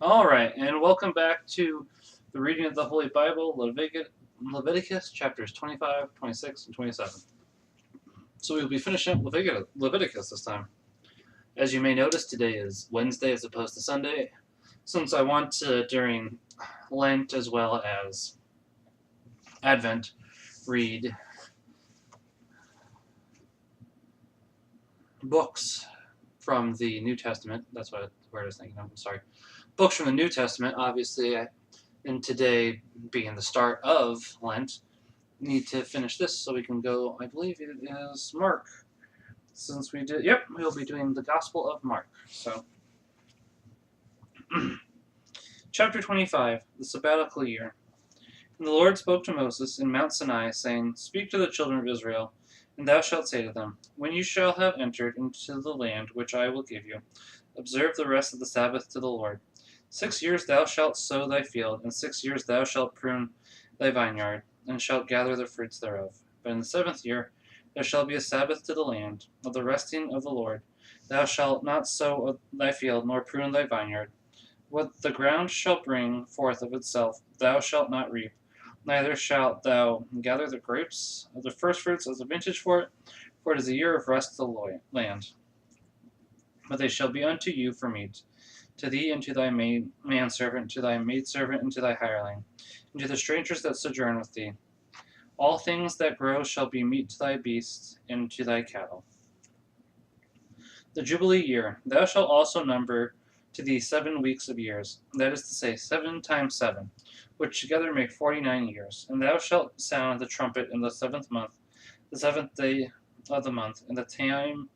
All right, and welcome back to the reading of the Holy Bible, Leviticus chapters 25, 26, and 27. So we will be finishing up Leviticus this time. As you may notice, today is Wednesday as opposed to Sunday, since I want to, during Lent as well as Advent, read books from the New Testament. That's what word I was thinking of. I'm sorry. Books from the New Testament, obviously, and today being the start of Lent, need to finish this so we can go. I believe it is Mark. Since we did, yep, we'll be doing the Gospel of Mark. So, chapter 25, the sabbatical year. And the Lord spoke to Moses in Mount Sinai, saying, Speak to the children of Israel, and thou shalt say to them, When you shall have entered into the land which I will give you, observe the rest of the Sabbath to the Lord. 6 years thou shalt sow thy field, and 6 years thou shalt prune thy vineyard, and shalt gather the fruits thereof. But in the 7th year there shall be a Sabbath to the land of the resting of the Lord. Thou shalt not sow thy field, nor prune thy vineyard. What the ground shall bring forth of itself, thou shalt not reap, neither shalt thou gather the grapes of the firstfruits as a vintage for it is a year of rest to the land. But they shall be unto you for meat, to thee and to thy manservant, to thy maidservant, and to thy hireling, and to the strangers that sojourn with thee. All things that grow shall be meat to thy beasts and to thy cattle. The Jubilee year, thou shalt also number to thee 7 weeks of years, that is to say, 7 times 7, which together make 49 years. And thou shalt sound the trumpet in the 7th month, the 7th day of the month, in the time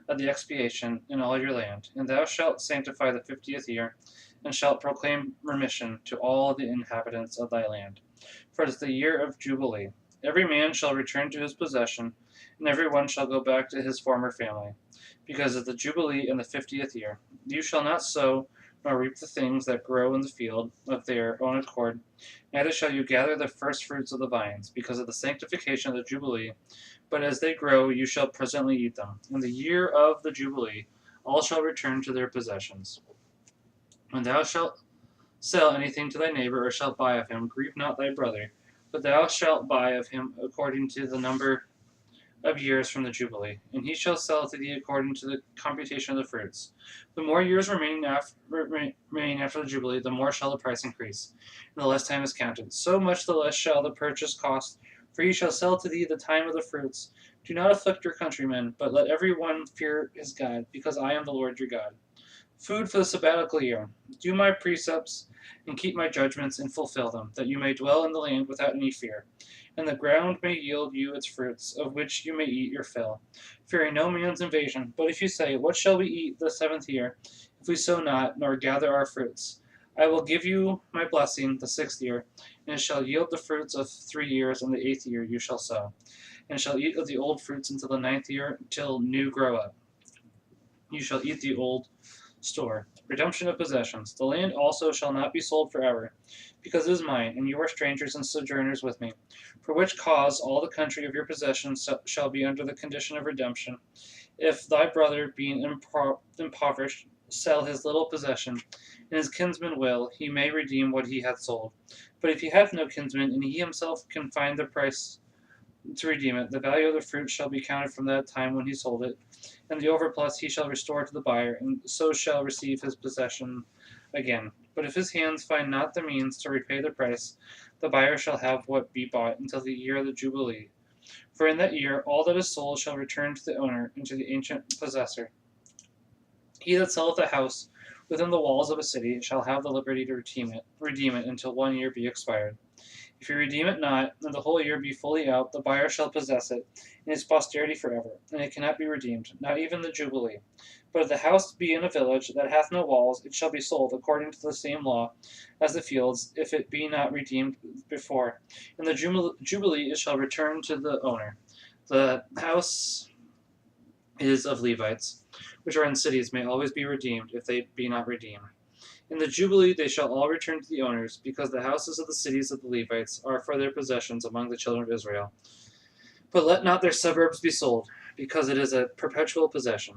of the expiation in all your land. And thou shalt sanctify the 50th year, and shalt proclaim remission to all the inhabitants of thy land. For it is the year of Jubilee. Every man shall return to his possession, and every one shall go back to his former family, because of the Jubilee in the 50th year. You shall not sow nor reap the things that grow in the field of their own accord, neither shall you gather the first fruits of the vines, because of the sanctification of the Jubilee. But as they grow, you shall presently eat them. In the year of the Jubilee, all shall return to their possessions. When thou shalt sell anything to thy neighbor, or shalt buy of him, grieve not thy brother, but thou shalt buy of him according to the number of years from the Jubilee, and he shall sell to thee according to the computation of the fruits. The more years remaining after the Jubilee, the more shall the price increase, and the less time is counted. So much the less shall the purchase cost, for he shall sell to thee the time of the fruits. Do not afflict your countrymen, but let every one fear his God, because I am the Lord your God. Food for the sabbatical year. Do my precepts and keep my judgments and fulfill them, that you may dwell in the land without any fear, and the ground may yield you its fruits, of which you may eat your fill, fearing no man's invasion. But if you say, What shall we eat the 7th year, if we sow not, nor gather our fruits? I will give you my blessing the 6th year, and it shall yield the fruits of 3 years, and the 8th year you shall sow, and shall eat of the old fruits until the 9th year, till new grow up. You shall eat the old store. Redemption of possessions. The land also shall not be sold forever, because it is mine, and you are strangers and sojourners with me. For which cause all the country of your possessions shall be under the condition of redemption. If thy brother, being impoverished, sell his little possession, and his kinsman will, he may redeem what he hath sold. But if he hath no kinsman, and he himself can find the price to redeem it, the value of the fruit shall be counted from that time when he sold it, and the overplus he shall restore to the buyer, and so shall receive his possession again. But if his hands find not the means to repay the price, the buyer shall have what be bought until the year of the Jubilee. For in that year all that is sold shall return to the owner and to the ancient possessor. He that selleth a house within the walls of a city shall have the liberty to redeem it until 1 year be expired. If you redeem it not, and the whole year be fully out, the buyer shall possess it, and its posterity forever, and it cannot be redeemed, not even the Jubilee. But if the house be in a village that hath no walls, it shall be sold according to the same law as the fields, if it be not redeemed before. In the Jubilee it shall return to the owner. The house is of Levites, which are in cities, may always be redeemed, if they be not redeemed. In the Jubilee they shall all return to the owners, because the houses of the cities of the Levites are for their possessions among the children of Israel. But let not their suburbs be sold, because it is a perpetual possession.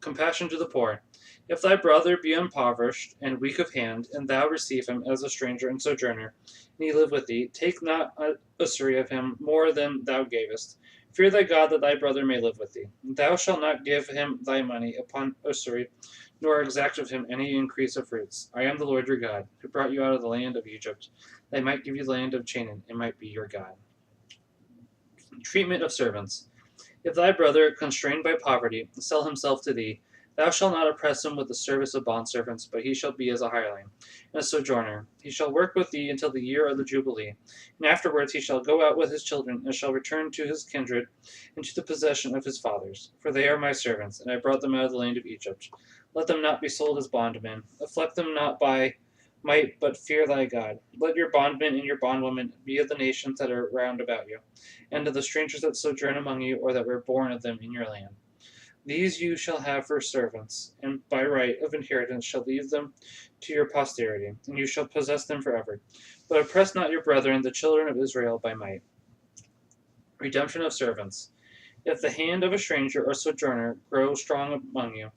Compassion to the poor. If thy brother be impoverished and weak of hand, and thou receive him as a stranger and sojourner, and he live with thee, take not usury of him more than thou gavest. Fear thy God that thy brother may live with thee. Thou shalt not give him thy money upon usury, nor exact of him any increase of fruits. I am the Lord your God, who brought you out of the land of Egypt, that I might give you the land of Canaan, and might be your God. Treatment of servants. If thy brother, constrained by poverty, sell himself to thee, thou shalt not oppress him with the service of bondservants, but he shall be as a hireling, and a sojourner. He shall work with thee until the year of the Jubilee, and afterwards he shall go out with his children, and shall return to his kindred, and to the possession of his fathers. For they are my servants, and I brought them out of the land of Egypt. Let them not be sold as bondmen. Afflict them not by might, but fear thy God. Let your bondmen and your bondwomen be of the nations that are round about you, and of the strangers that sojourn among you, or that were born of them in your land. These you shall have for servants, and by right of inheritance shall leave them to your posterity, and you shall possess them forever. But oppress not your brethren, the children of Israel, by might. Redemption of servants. If the hand of a stranger or sojourner grow strong among you,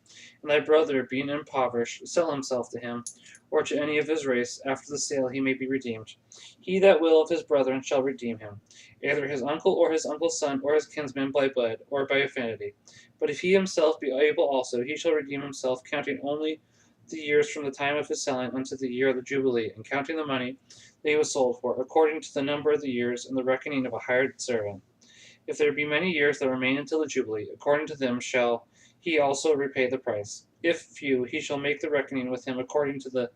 and thy brother, being impoverished, sell himself to him, or to any of his race, after the sale he may be redeemed, he that will of his brethren shall redeem him, either his uncle or his uncle's son, or his kinsman by blood, or by affinity. But if he himself be able also, he shall redeem himself, counting only the years from the time of his selling unto the year of the Jubilee, and counting the money that he was sold for, according to the number of the years, and the reckoning of a hired servant. If there be many years that remain until the Jubilee, according to them shall he also repay the price. If few, he shall make the reckoning with him according to the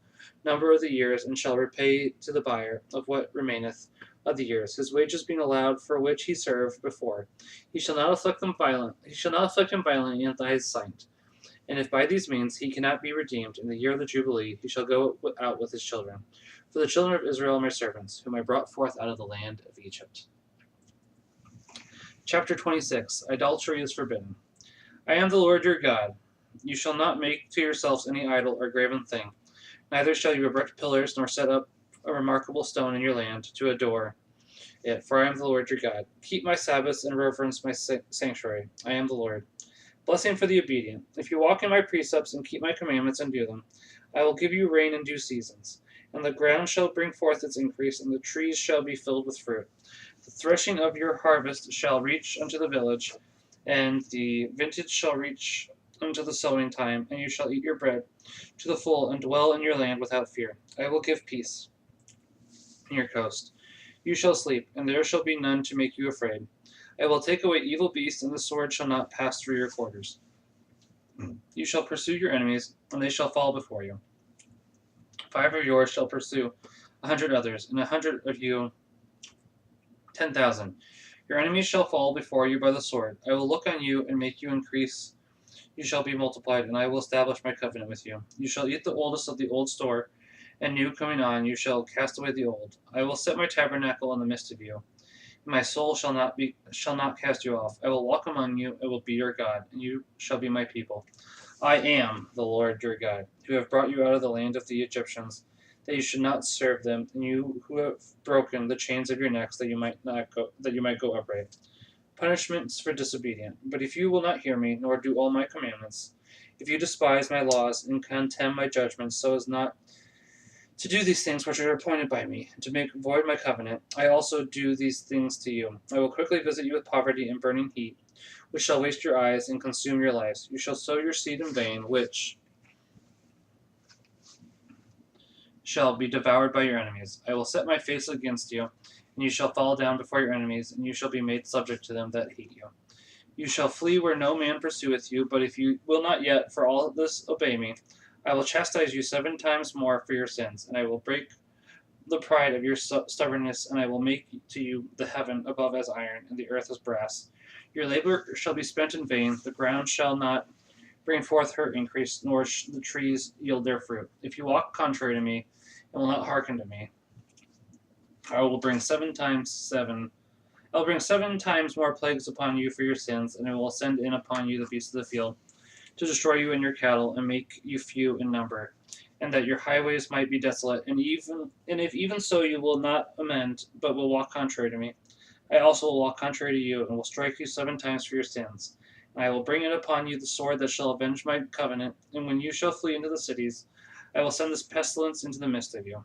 number of the years, and shall repay to the buyer of what remaineth of the years, his wages being allowed for which he served before. He shall not afflict him violently in thy sight. And if by these means he cannot be redeemed in the year of the Jubilee, he shall go out with his children. For the children of Israel are my servants, whom I brought forth out of the land of Egypt. Chapter 26. Idolatry is forbidden. I am the Lord your God. You shall not make to yourselves any idol or graven thing, neither shall you erect pillars, nor set up a remarkable stone in your land to adore it, for I am the Lord your God. Keep my Sabbaths and reverence my sanctuary. I am the Lord. Blessing for the obedient. If you walk in my precepts and keep my commandments and do them, I will give you rain in due seasons, and the ground shall bring forth its increase, and the trees shall be filled with fruit. The threshing of your harvest shall reach unto the village, and the vintage shall reach unto the sowing time, and you shall eat your bread to the full, and dwell in your land without fear. I will give peace in your coast. You shall sleep, and there shall be none to make you afraid. I will take away evil beasts, and the sword shall not pass through your quarters. You shall pursue your enemies, and they shall fall before you. 5 of yours shall pursue 100 others, and 100 of you 10,000. Your enemies shall fall before you by the sword. I will look on you and make you increase. You shall be multiplied, and I will establish my covenant with you. You shall eat the oldest of the old store, and new coming on, you shall cast away the old. I will set my tabernacle in the midst of you. My soul shall not cast you off. I will walk among you, I will be your God, and you shall be my people. I am the Lord your God, who have brought you out of the land of the Egyptians, that you should not serve them, and you who have broken the chains of your necks, that you might go upright. Punishments for disobedient. But if you will not hear me, nor do all my commandments, if you despise my laws and contemn my judgments, so as not to do these things which are appointed by me, and to make void my covenant, I also do these things to you. I will quickly visit you with poverty and burning heat, which shall waste your eyes and consume your lives. You shall sow your seed in vain, which shall be devoured by your enemies. I will set my face against you, and you shall fall down before your enemies, and you shall be made subject to them that hate you. You shall flee where no man pursueth you, but if you will not yet for all this obey me, I will chastise you 7 times more for your sins, and I will break the pride of your stubbornness, and I will make to you the heaven above as iron, and the earth as brass. Your labor shall be spent in vain, the ground shall not bring forth her increase, nor the trees yield their fruit. If you walk contrary to me, and will not hearken to me, I will bring 7 times more plagues upon you for your sins, and I will send in upon you the beasts of the field, to destroy you and your cattle, and make you few in number, and that your highways might be desolate. And if even so you will not amend, but will walk contrary to me, I also will walk contrary to you, and will strike you 7 times for your sins. I will bring it upon you the sword that shall avenge my covenant, and when you shall flee into the cities, I will send this pestilence into the midst of you.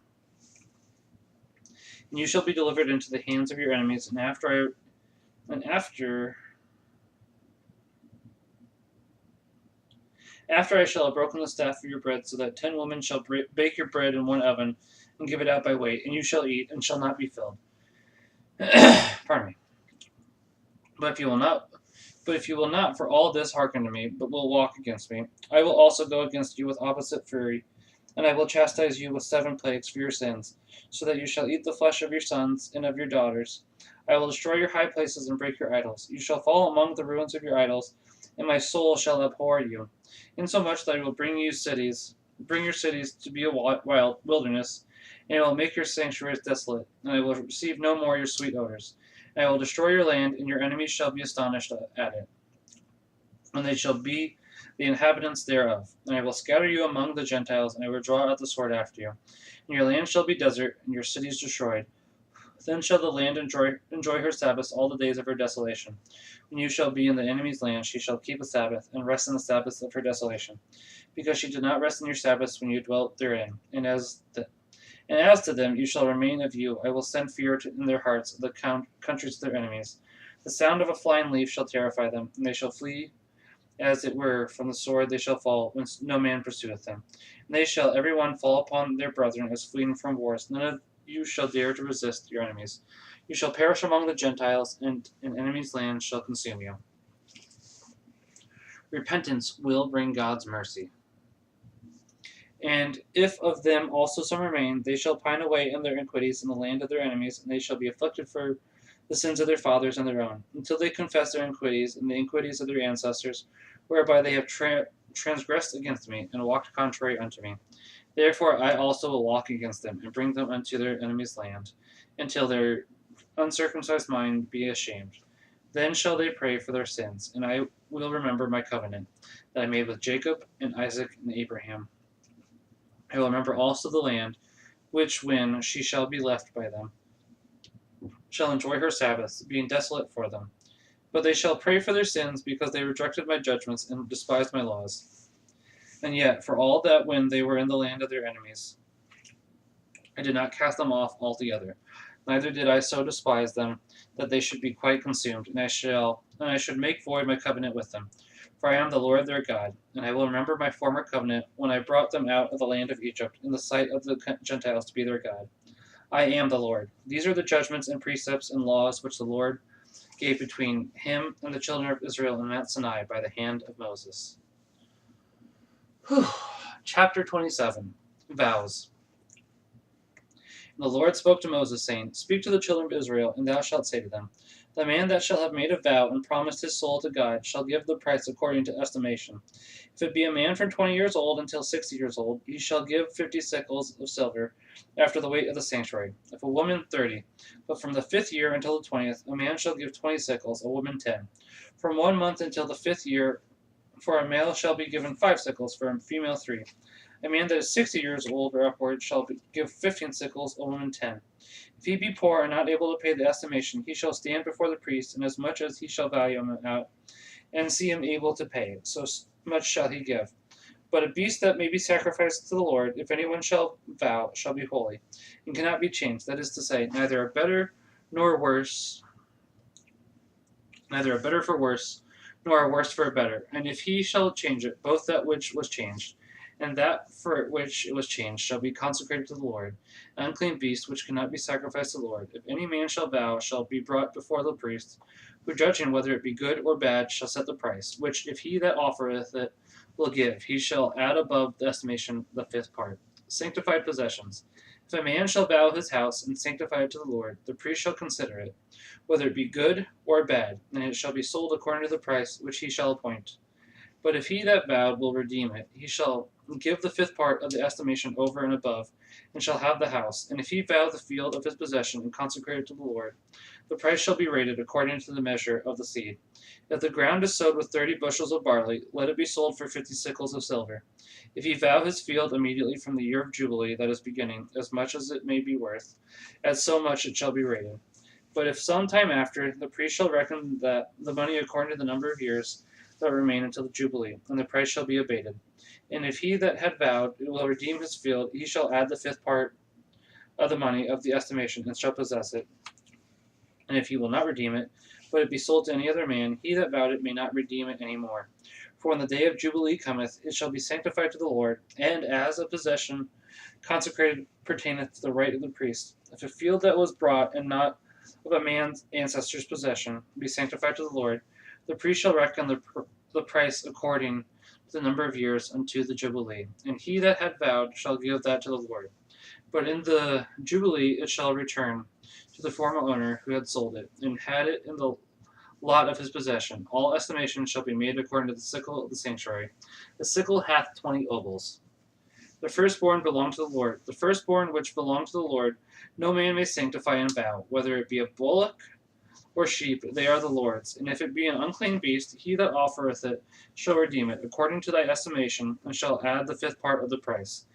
And you shall be delivered into the hands of your enemies, and after I shall have broken the staff of your bread, so that 10 women shall bake your bread in one oven, and give it out by weight, and you shall eat, and shall not be filled. Pardon me. But if you will not for all this hearken to me, but will walk against me, I will also go against you with opposite fury, and I will chastise you with 7 plagues for your sins, so that you shall eat the flesh of your sons and of your daughters. I will destroy your high places and break your idols. You shall fall among the ruins of your idols, and my soul shall abhor you, insomuch that I will bring your cities to be a wild wilderness, and I will make your sanctuaries desolate, and I will receive no more your sweet odors. And I will destroy your land, and your enemies shall be astonished at it, and they shall be the inhabitants thereof. And I will scatter you among the Gentiles, and I will draw out the sword after you. And your land shall be desert, and your cities destroyed. Then shall the land enjoy her Sabbaths all the days of her desolation. When you shall be in the enemy's land, she shall keep a Sabbath, and rest in the Sabbaths of her desolation, because she did not rest in your Sabbaths when you dwelt therein. And as to them, you shall remain of you. I will send fear in their hearts, the countries of their enemies. The sound of a flying leaf shall terrify them, and they shall flee as it were from the sword. They shall fall when no man pursueth them. And they shall every one fall upon their brethren as fleeing from wars. None of you shall dare to resist your enemies. You shall perish among the Gentiles, and an enemy's land shall consume you. Repentance will bring God's mercy. And if of them also some remain, they shall pine away in their iniquities in the land of their enemies, and they shall be afflicted for the sins of their fathers and their own, until they confess their iniquities and the iniquities of their ancestors, whereby they have transgressed against me, and walked contrary unto me. Therefore I also will walk against them, and bring them unto their enemies' land, until their uncircumcised mind be ashamed. Then shall they pray for their sins, and I will remember my covenant that I made with Jacob and Isaac and Abraham. I will remember also the land, which when she shall be left by them, shall enjoy her Sabbaths, being desolate for them. But they shall pray for their sins, because they rejected my judgments and despised my laws. And yet, for all that when they were in the land of their enemies, I did not cast them off altogether, neither did I so despise them that they should be quite consumed, and I should make void my covenant with them. For I am the Lord their God, and I will remember my former covenant when I brought them out of the land of Egypt in the sight of the Gentiles to be their God. I am the Lord. These are the judgments and precepts and laws which the Lord gave between him and the children of Israel in Mount Sinai by the hand of Moses. Chapter 27. Vows. And the Lord spoke to Moses, saying, Speak to the children of Israel, and thou shalt say to them, The man that shall have made a vow and promised his soul to God shall give the price according to estimation. If it be a man from 20 years old until 60 years old, he shall give 50 sickles of silver, after the weight of the sanctuary. If a woman, 30. But from the 5th year until the 20th, a man shall give 20 sickles, a woman 10. From 1 month until the 5th year, for a male shall be given 5 sickles, for a female 3. A man that is 60 years old or upward shall give 15 sickles, a woman 10. If he be poor and not able to pay the estimation, he shall stand before the priest, and as much as he shall value him out, and see him able to pay, so much shall he give. But a beast that may be sacrificed to the Lord, if anyone shall vow, shall be holy, and cannot be changed. That is to say, neither a better for worse, nor a worse for a better. And if he shall change it, both that which was changed, and that for which it was changed shall be consecrated to the Lord, an unclean beast which cannot be sacrificed to the Lord. If any man shall vow, shall be brought before the priest, who judging whether it be good or bad shall set the price, which if he that offereth it will give, he shall add above the estimation the 5th part. Sanctified possessions. If a man shall vow his house and sanctify it to the Lord, the priest shall consider it, whether it be good or bad, and it shall be sold according to the price which he shall appoint. But if he that vowed will redeem it, he shall give the 5th part of the estimation over and above, and shall have the house. And if he vow the field of his possession and consecrate it to the Lord, the price shall be rated according to the measure of the seed. If the ground is sowed with 30 bushels of barley, let it be sold for 50 sickles of silver. If he vow his field immediately from the year of Jubilee that is beginning, as much as it may be worth, as so much it shall be rated. But if some time after, the priest shall reckon that the money according to the number of years that remain until the Jubilee, and the price shall be abated. And if he that had vowed will redeem his field, he shall add the fifth part of the money of the estimation, and shall possess it. And if he will not redeem it, but it be sold to any other man, he that vowed it may not redeem it any more. For when the day of Jubilee cometh, it shall be sanctified to the Lord, and as a possession consecrated pertaineth to the right of the priest. If a field that was brought, and not of a man's ancestor's possession, be sanctified to the Lord, the priest shall reckon the price according to the number of years unto the Jubilee. And he that had vowed shall give that to the Lord. But in the Jubilee it shall return to the former owner who had sold it, and had it in the lot of his possession. All estimation shall be made according to the sickle of the sanctuary. The sickle hath 20 ovals. The firstborn belong to the Lord. The firstborn which belong to the Lord, no man may sanctify and vow, whether it be a bullock or sheep, they are the Lord's. And if it be an unclean beast, he that offereth it shall redeem it, according to thy estimation, and shall add the fifth part of the price.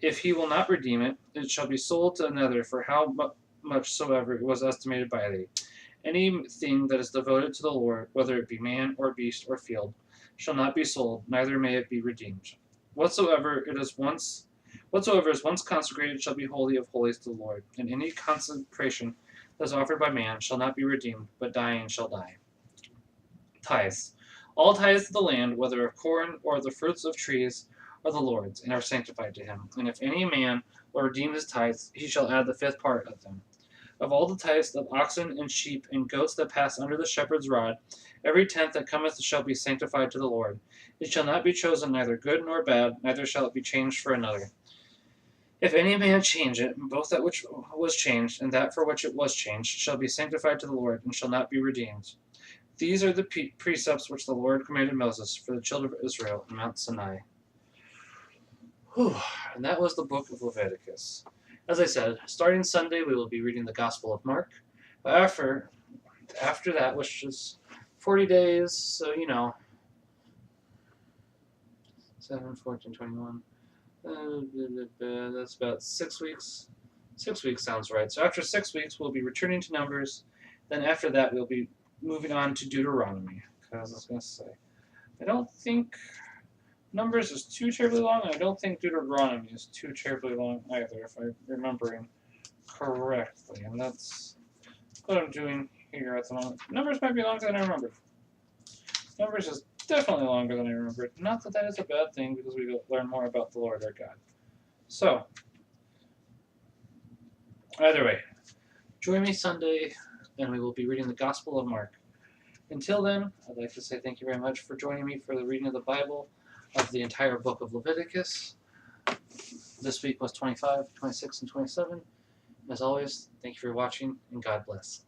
If he will not redeem it, it shall be sold to another for how much soever it was estimated by thee. Anything that is devoted to the Lord, whether it be man or beast or field, shall not be sold, neither may it be redeemed. Whatsoever is once consecrated shall be holy of holies to the Lord, and any consecration that is offered by man shall not be redeemed, but dying shall die. Tithes. All tithes of the land, whether of corn or the fruits of trees, are the Lord's, and are sanctified to him. And if any man will redeem his tithes, he shall add the fifth part of them. Of all the tithes of oxen and sheep and goats that pass under the shepherd's rod, every tenth that cometh shall be sanctified to the Lord. It shall not be chosen neither good nor bad, neither shall it be changed for another. If any man change it, both that which was changed and that for which it was changed shall be sanctified to the Lord, and shall not be redeemed. These are the precepts which the Lord commanded Moses for the children of Israel in Mount Sinai. Whew. And that was the book of Leviticus. As I said, starting Sunday we will be reading the Gospel of Mark. But after that, which is 40 days, so 7, 14, 21. That's about 6 weeks. 6 weeks sounds right. So after 6 weeks, we'll be returning to Numbers. Then after that, we'll be moving on to Deuteronomy. Because I was going to say, I don't think Numbers is too terribly long. I don't think Deuteronomy is too terribly long either, if I'm remembering correctly. And that's what I'm doing here at the moment. Numbers might be longer than I remembered. Numbers is definitely longer than I remembered. Not that that is a bad thing, because we learn more about the Lord our God. So, either way, join me Sunday, and we will be reading the Gospel of Mark. Until then, I'd like to say thank you very much for joining me for the reading of the Bible, of the entire book of Leviticus. This week was 25, 26, and 27. As always, thank you for watching, and God bless.